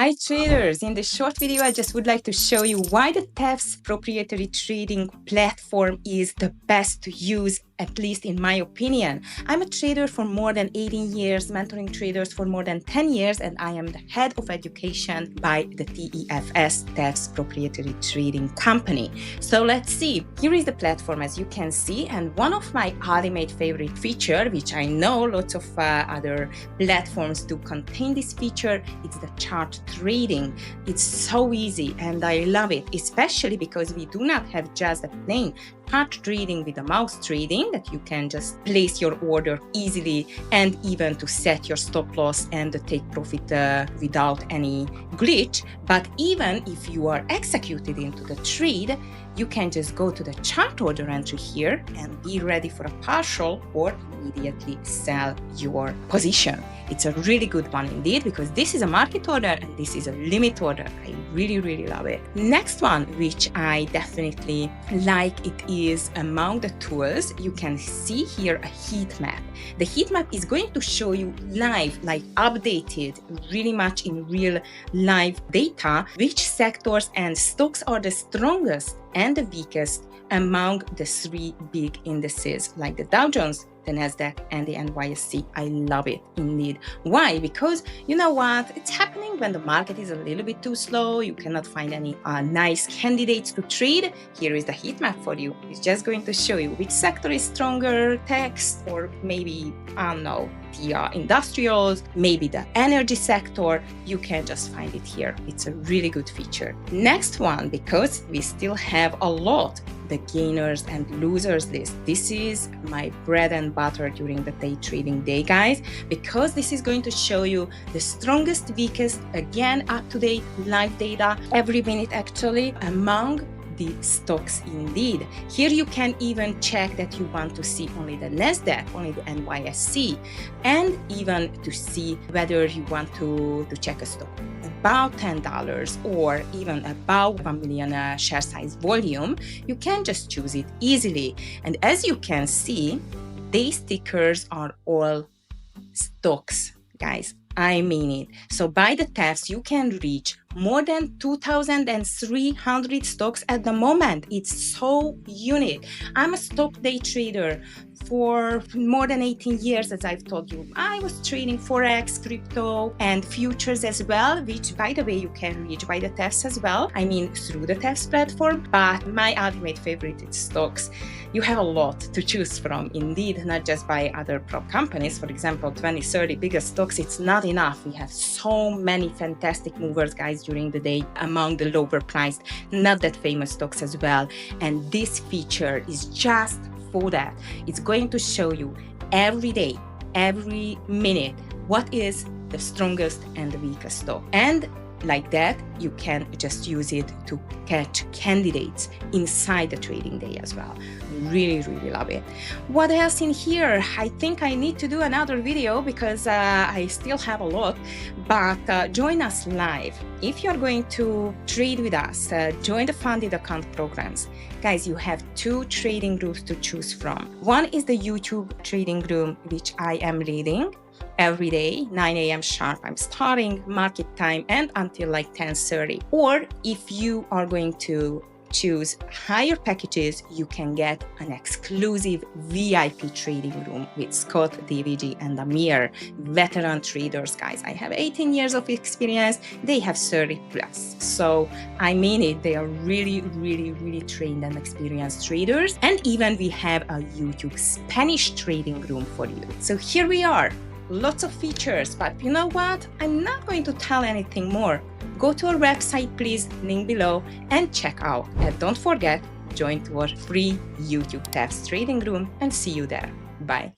Hi traders, in this short video I just would like to show you why the TEFS proprietary trading platform is the best to use, at least in my opinion. I'm a trader for more than 18 years, mentoring traders for more than 10 years, and I am the head of education by the TEFS, TEFS proprietary trading company. So let's see, here is the platform as you can see, and one of my ultimate favorite feature, which I know lots of other platforms do contain this feature, it's the chart trading. It's so easy and I love it, especially because we do not have just a plain chart trading with a mouse trading that you can just place your order easily and even to set your stop loss and take profit without any glitch. But even if you are executed into the trade, you can just go to the chart order entry here and be ready for a partial or immediately sell your position. It's a really good one indeed, because this is a market order and this is a limit order. I really love it. Next one, which I definitely like, it is among the tools. You can see here a heat map. The heat map is going to show you live, like updated, really much in real live data, which sectors and stocks are the strongest and the weakest among the three big indices like the Dow Jones, the Nasdaq, and the NYSE. I love it indeed. Why? Because you know what? It's happening when the market is a little bit too slow. You cannot find any nice candidates to trade. Here is the heat map for you. It's just going to show you which sector is stronger, text, or maybe, I don't know, the industrials, maybe the energy sector. You can just find it here. It's a really good feature. Next one, because we still have a lot, the gainers and losers list. This is my bread and butter during the day trading day, guys, because this is going to show you the strongest, weakest, again, up-to-date live data every minute actually among the stocks indeed. Here you can even check that you want to see only the Nasdaq, only the NYSE, and even to see whether you want to check a stock about $10 or even about 1 million share size volume. You can just choose it easily. And as you can see, these stickers are all stocks, guys. I mean it. So by the TEFS, you can reach more than 2,300 stocks at the moment. It's so unique. I'm a stock day trader for more than 18 years, as I've told you. I was trading forex, crypto, and futures as well, which, by the way, you can reach by the TEFS as well. I mean, through the TEFS platform. But my ultimate favorite is stocks. You have a lot to choose from, indeed, not just by other prop companies. For example, 20, 30 biggest stocks, it's not enough. We have so many fantastic movers, guys, during the day among the lower priced, not that famous stocks as well. And this feature is just for that. It's going to show you every day, every minute, what is the strongest and the weakest stock. And like that, you can just use it to catch candidates inside the trading day as well. Really love it. What else in here? I think I need to do another video because I still have a lot, but join us live. If you're going to trade with us, join the funded account programs. Guys, you have two trading groups to choose from. One is the YouTube trading room, which I am leading. Every day, 9 a.m. sharp, I'm starting market time and until like 10:30. Or if you are going to choose higher packages, you can get an exclusive VIP trading room with Scott, DVG, and Amir, veteran traders, guys. I have 18 years of experience. They have 30 plus. So I mean it. They are really trained and experienced traders. And even we have a YouTube Spanish trading room for you. So here we are. Lots of features, but you know what? I'm not going to tell anything more. Go to our website, please, link below, and check out. And don't forget, join to our free YouTube TEFS trading room and see you there. Bye.